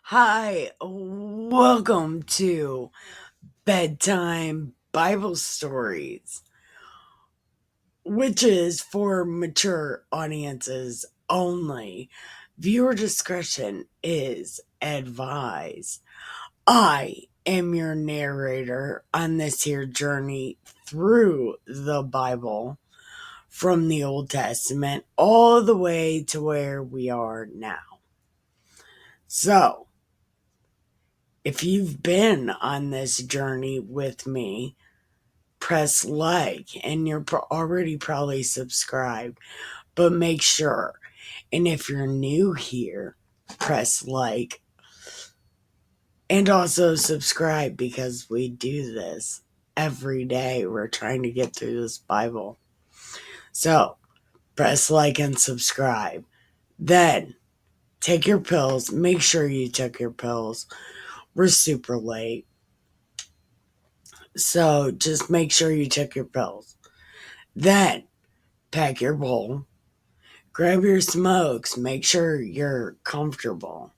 Hi, welcome to Bedtime Bible Stories, which is for mature audiences only. Viewer discretion is advised. I am your narrator on this here journey through the Bible from the Old Testament all the way to where we are now. So, if you've been on this journey with me, press like, and you're already probably subscribed, but make sure. And if you're new here, press like and also subscribe because we do this every day. We're trying to get through this Bible. So press like and subscribe. Then take your pills. Make sure you took your pills. We're super late. So just make sure you took your pills. Then pack your bowl. Grab your smokes. Make sure you're comfortable.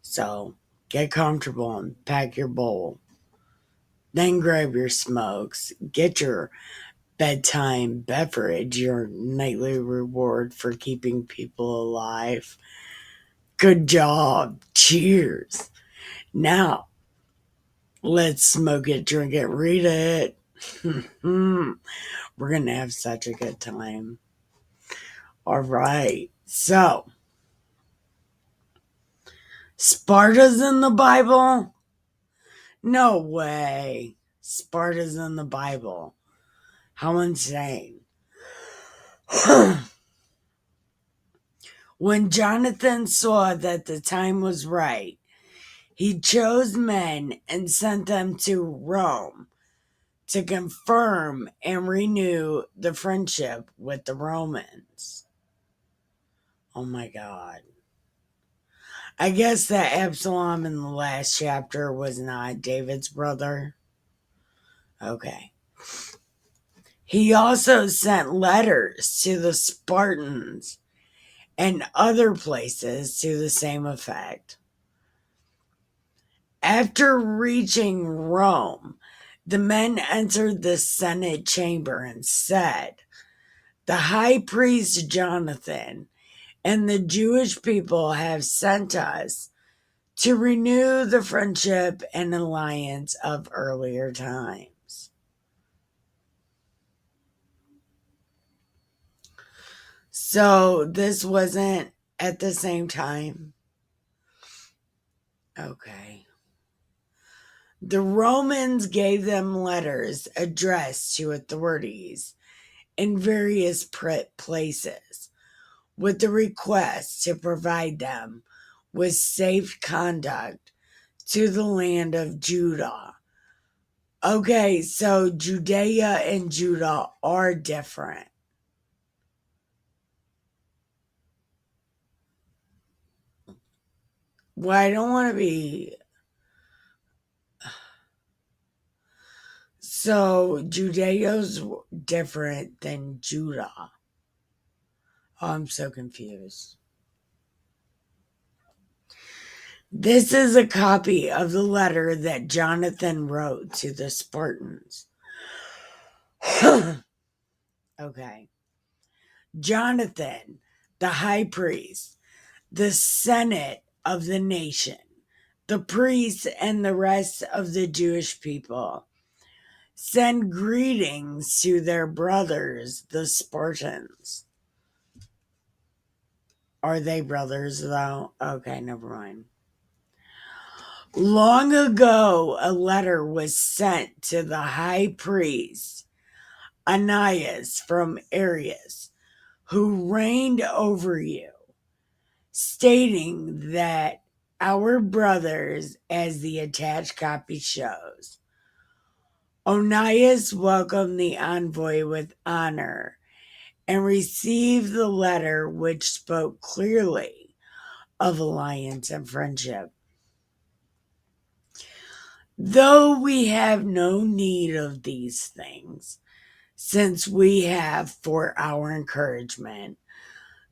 So get comfortable and pack your bowl. Then grab your smokes. Get your bedtime beverage, your nightly reward for keeping people alive. Good job. Cheers. Now, let's smoke it, drink it, read it. We're going to have such a good time. All right. So, Sparta's in the Bible? No way. Sparta's in the Bible. How insane. When Jonathan saw that the time was right, he chose men and sent them to Rome to confirm and renew the friendship with the Romans. Oh my God. I guess that Absalom in the last chapter was not David's brother. Okay. He also sent letters to the Spartans and other places to the same effect. After reaching Rome, the men entered the Senate chamber and said, "The high priest Jonathan and the Jewish people have sent us to renew the friendship and alliance of earlier times." So this wasn't at the same time. Okay. The Romans gave them letters addressed to authorities in various places with the request to provide them with safe conduct to the land of Judah. Okay, so Judea and Judah are different. Well, I don't want to be. So Judea's different than Judah. Oh, I'm so confused. This is a copy of the letter that Jonathan wrote to the Spartans. Okay. Jonathan, the high priest, the senate of the nation, the priests, and the rest of the Jewish people send greetings to their brothers, the Spartans. Are they brothers, though? Okay, never mind. Long ago, a letter was sent to the high priest, Ananias from Arius, who reigned over you, stating that our brothers, as the attached copy shows, Onias welcomed the envoy with honor and received the letter which spoke clearly of alliance and friendship. Though we have no need of these things, since we have for our encouragement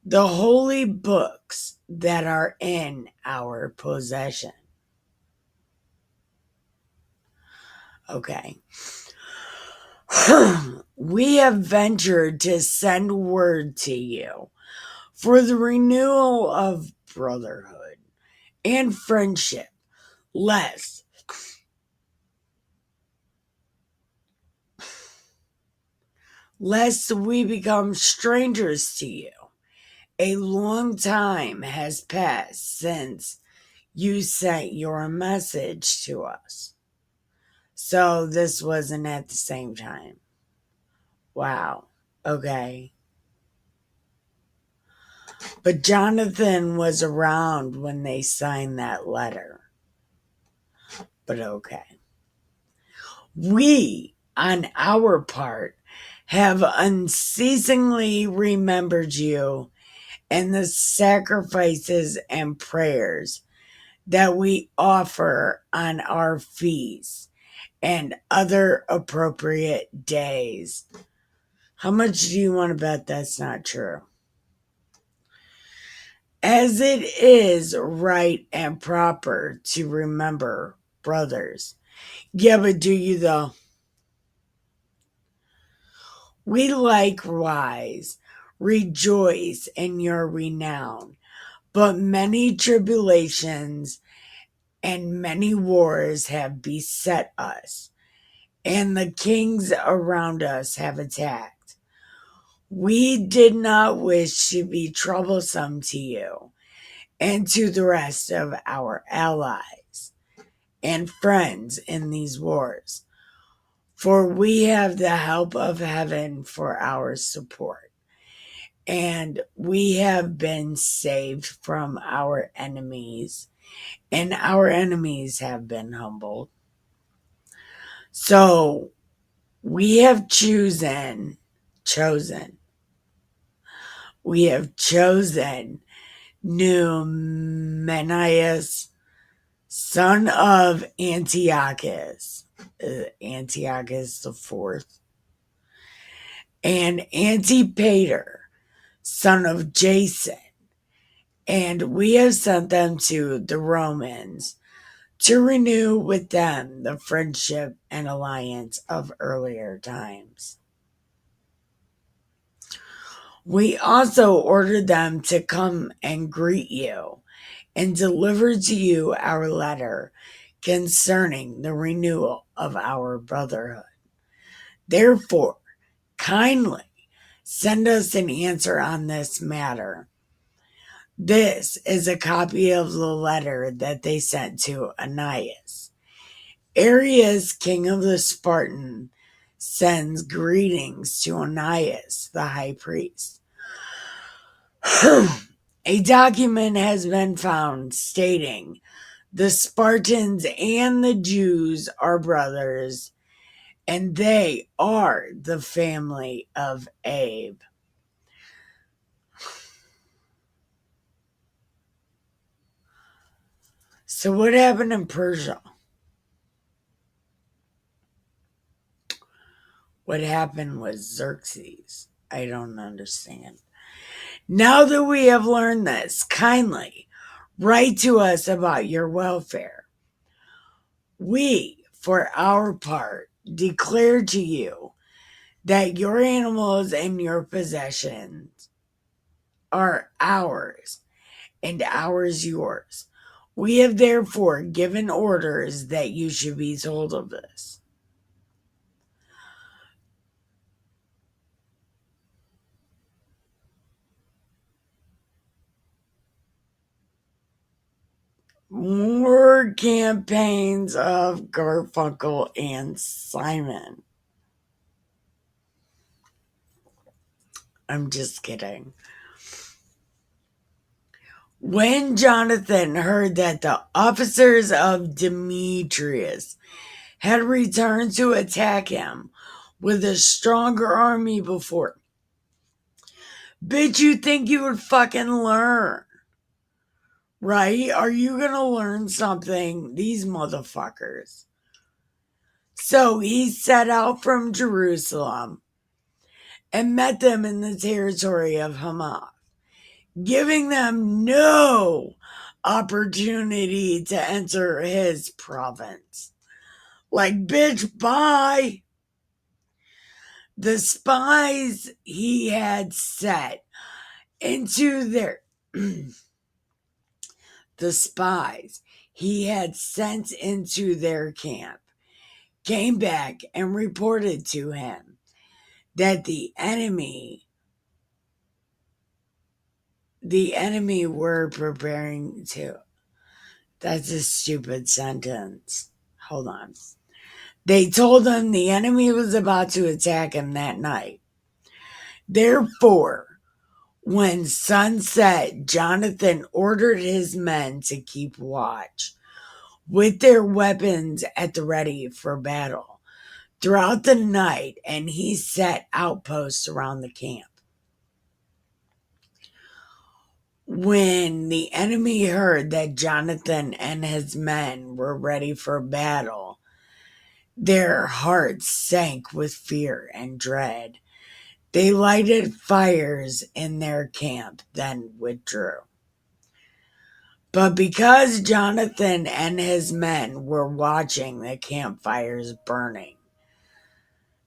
the holy books that are in our possession. Okay. We have ventured to send word to you for the renewal of brotherhood and friendship, lest we become strangers to you. A long time has passed since you sent your message to us. So this wasn't at the same time. Wow. Okay. But Jonathan was around when they signed that letter. But okay. We, on our part, have unceasingly remembered you and the sacrifices and prayers that we offer on our feasts and other appropriate days. How much do you want to bet that's not true? As it is right and proper to remember brothers. Yeah, but do you though? We likewise rejoice in your renown, but many tribulations and many wars have beset us, and the kings around us have attacked. We did not wish to be troublesome to you and to the rest of our allies and friends in these wars, for we have the help of heaven for our support, and we have been saved from our enemies, and our enemies have been humbled. So we have chosen, we have chosen Numenius, son of Antiochus, Antiochus the fourth, and Antipater, son of Jason, and we have sent them to the Romans to renew with them the friendship and alliance of earlier times. We also ordered them to come and greet you and deliver to you our letter concerning the renewal of our brotherhood. Therefore, kindly send us an answer on this matter. This is a copy of the letter that they sent to Aeneas. Arius, king of the Spartans, sends greetings to Aeneas, the high priest. A document has been found stating the Spartans and the Jews are brothers, and they are the family of Abe. So what happened in Persia? What happened was Xerxes. I don't understand. Now that we have learned this, kindly write to us about your welfare. We, for our part, declare to you that your animals and your possessions are ours, and ours yours. We have therefore given orders that you should be told of this. More campaigns of Garfunkel and Simon. I'm just kidding. When Jonathan heard that the officers of Demetrius had returned to attack him with a stronger army before, bitch, you think you would fucking learn, right? Are you gonna learn something? These motherfuckers. So he set out from Jerusalem and met them in the territory of Hamath. giving them no opportunity to enter his province. Like, bitch, bye. The spies he had set into their the spies he had sent into their camp came back and reported to him that the enemy were preparing to. That's a stupid sentence. Hold on. They told him the enemy was about to attack him that night. Therefore, when sunset, Jonathan ordered his men to keep watch with their weapons at the ready for battle throughout the night, and he set outposts around the camp. When the enemy heard that Jonathan and his men were ready for battle, their hearts sank with fear and dread. They lighted fires in their camp, then withdrew. But because Jonathan and his men were watching the campfires burning,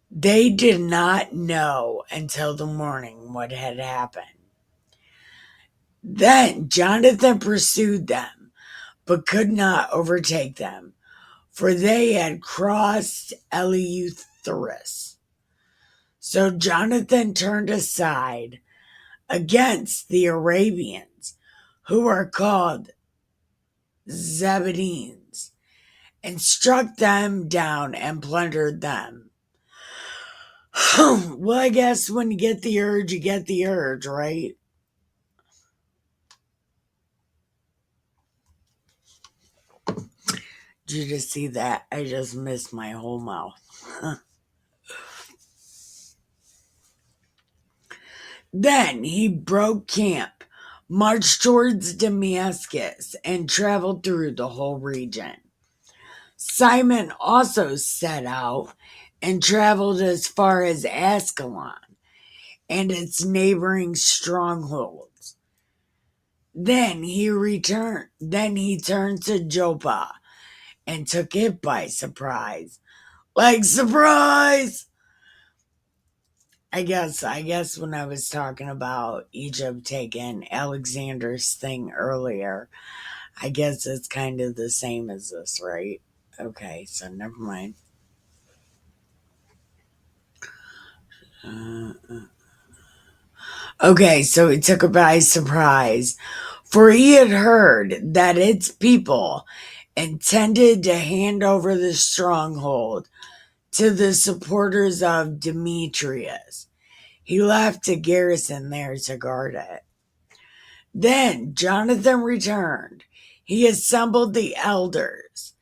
they did not know until the morning what had happened. Then Jonathan pursued them, but could not overtake them, for they had crossed Eleutherus. So Jonathan turned aside against the Arabians, who are called Zabadeans, and struck them down and plundered them. Well, I guess when you get the urge, you get the urge, right? Did you just see that? I just missed my whole mouth. Then he broke camp, marched towards Damascus, and traveled through the whole region. Simon also set out and traveled as far as Ascalon and its neighboring strongholds. Then he turned to Joppa and took it by surprise. Like, surprise! I guess when I was talking about Egypt taking Alexander's thing earlier, I guess it's kind of the same as this, right? Okay, so never mind. Okay, so it took her by surprise, for he had heard that its people intended to hand over the stronghold to the supporters of Demetrius. He left a garrison there to guard it. Then Jonathan returned. He assembled the elders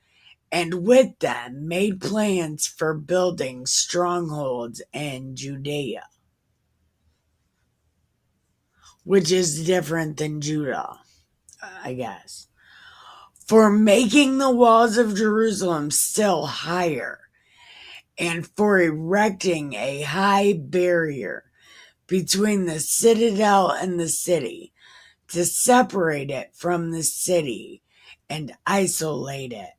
and with them made plans for building strongholds in Judea, which is different than Judah, I guess, for making the walls of Jerusalem still higher, and for erecting a high barrier between the citadel and the city, to separate it from the city and isolate it,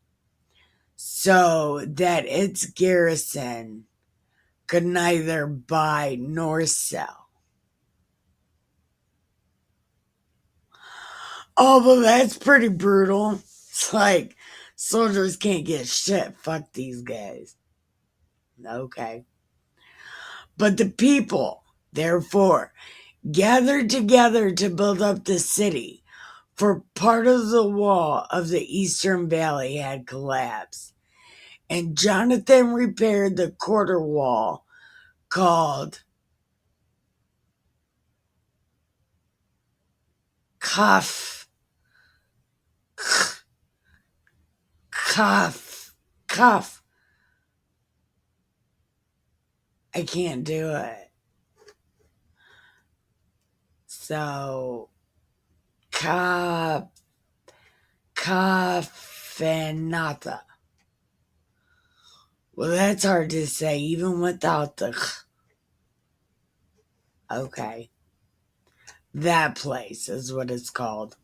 so that its garrison could neither buy nor sell. Oh, but that's pretty brutal. It's like soldiers can't get shit. Fuck these guys. Okay. But the people, therefore, gathered together to build up the city, for part of the wall of the eastern valley had collapsed. And Jonathan repaired the quarter wall called Cuff. Cuff. I can't do it. So, Kafenata. Well, that's hard to say, even without the. Okay. That place is what it's called.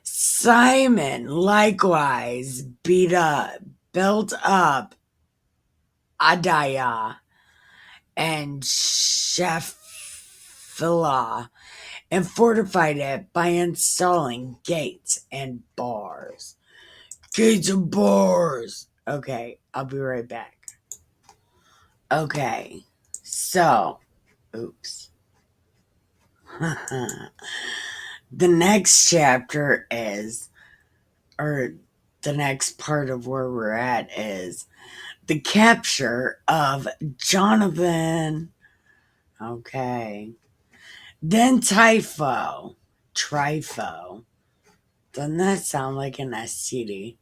Simon likewise built up Adiah and Shephelah and fortified it by installing gates and bars. Gates and bars! Okay, I'll be right back. Okay, so, oops. The next chapter is, or the next part of where we're at is the capture of Jonathan. Okay. Then Trypho. Doesn't that sound like an STD?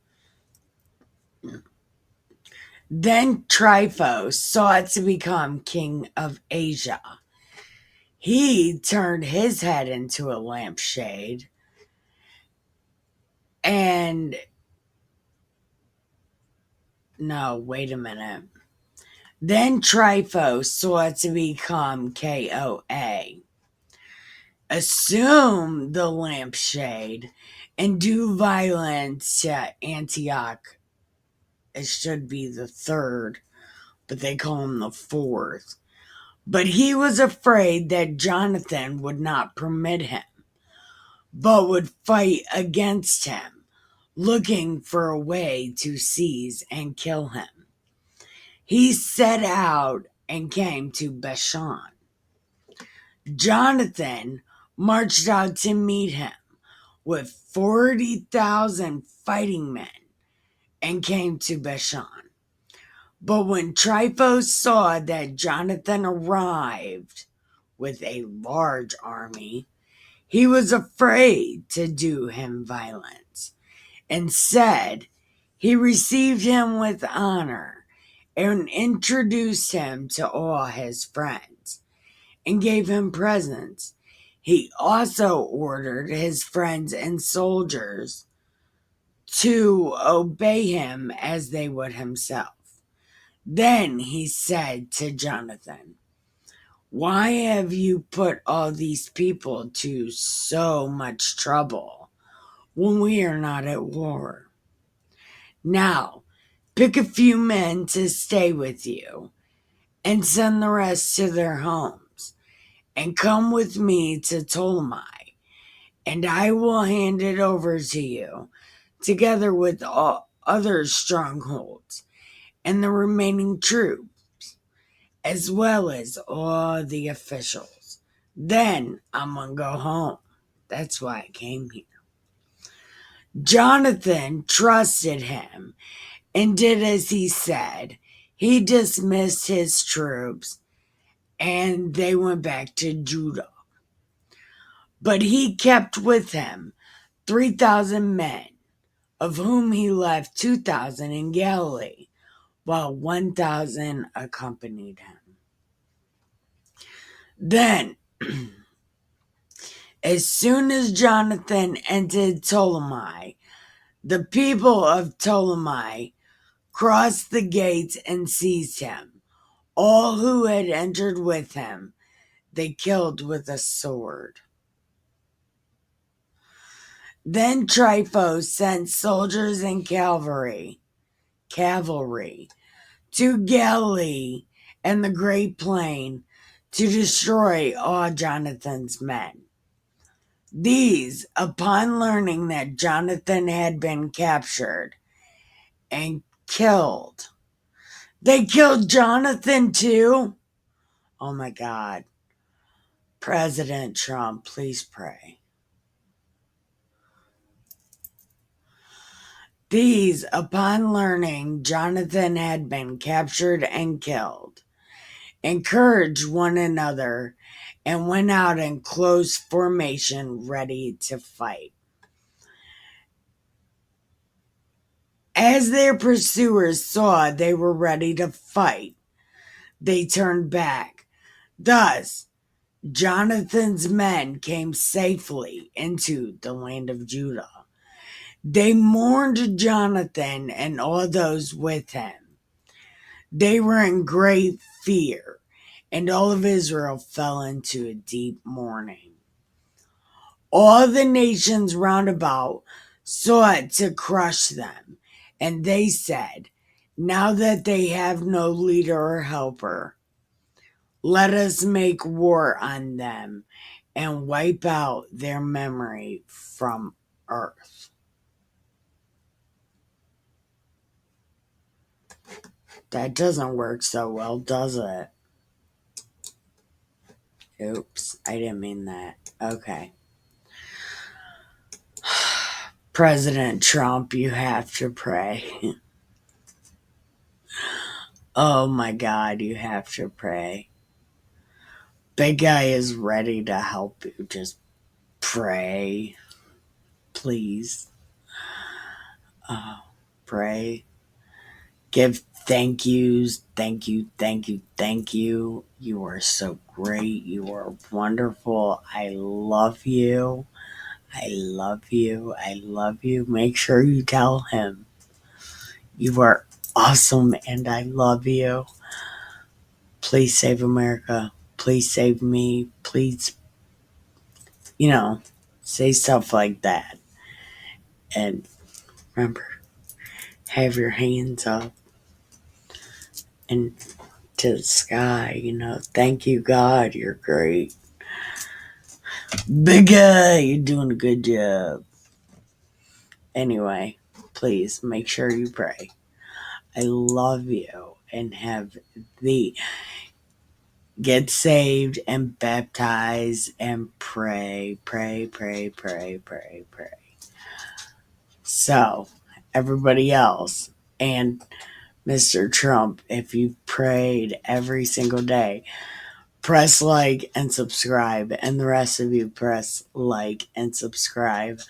Then Trypho sought to become king of Asia. He turned his head into a lampshade and no, wait a minute. Then Trypho sought to become KOA. Assume the lampshade and do violence to Antioch. It should be the third, but they call him the fourth. But he was afraid that Jonathan would not permit him, but would fight against him, looking for a way to seize and kill him. He set out and came to Bashan. Jonathan marched out to meet him with 40,000 fighting men and came to Bashan. But when Trypho saw that Jonathan arrived with a large army, he was afraid to do him violence. Instead, he received him with honor and introduced him to all his friends and gave him presents. He also ordered his friends and soldiers to obey him as they would himself. Then he said to Jonathan, "Why have you put all these people to so much trouble when we are not at war? Now, pick a few men to stay with you and send the rest to their homes, and come with me to Ptolemy, and I will hand it over to you, together with all other strongholds and the remaining troops, as well as all the officials. Then I'm going to go home. That's why I came here." Jonathan trusted him and did as he said. He dismissed his troops and they went back to Judah. But he kept with him 3,000 men, of whom he left 2,000 in Galilee, while 1,000 accompanied him. Then, as soon as Jonathan entered Ptolemy, the people of Ptolemy crossed the gates and seized him. All who had entered with him, they killed with a sword. Then Trypho sent soldiers and cavalry to Galilee and the Great Plain to destroy all Jonathan's men. These, upon learning that Jonathan had been captured and killed, they killed Jonathan too? Oh my God. President Trump, please pray. These, upon learning Jonathan had been captured and killed, encouraged one another and went out in close formation ready to fight. As their pursuers saw they were ready to fight, they turned back. Thus, Jonathan's men came safely into the land of Judah. They mourned Jonathan and all those with him. They were in great fear and all of Israel fell into a deep mourning. All the nations round about sought to crush them, and they said, now that they have no leader or helper, let us make war on them and wipe out their memory from earth. That doesn't work so well, does it? Oops, I didn't mean that. Okay. President Trump, you have to pray. Oh my God, you have to pray. Big guy is ready to help you. Just pray. Please. Pray. Give thank yous. Thank you, thank you, thank you. You are so great. You are wonderful. I love you. I love you. I love you. Make sure you tell him you are awesome and I love you. Please save America. Please save me. Please, say stuff like that. And remember, have your hands up and to the sky, Thank you, God. You're great. Big guy, you're doing a good job. Anyway, please make sure you pray. I love you and have the get saved and baptize and pray, pray, pray, pray, pray, pray. So, everybody else and Mr. Trump, if you prayed every single day, press like and subscribe. And the rest of you, press like and subscribe.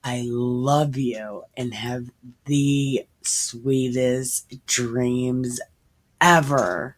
I love you and have the sweetest dreams ever.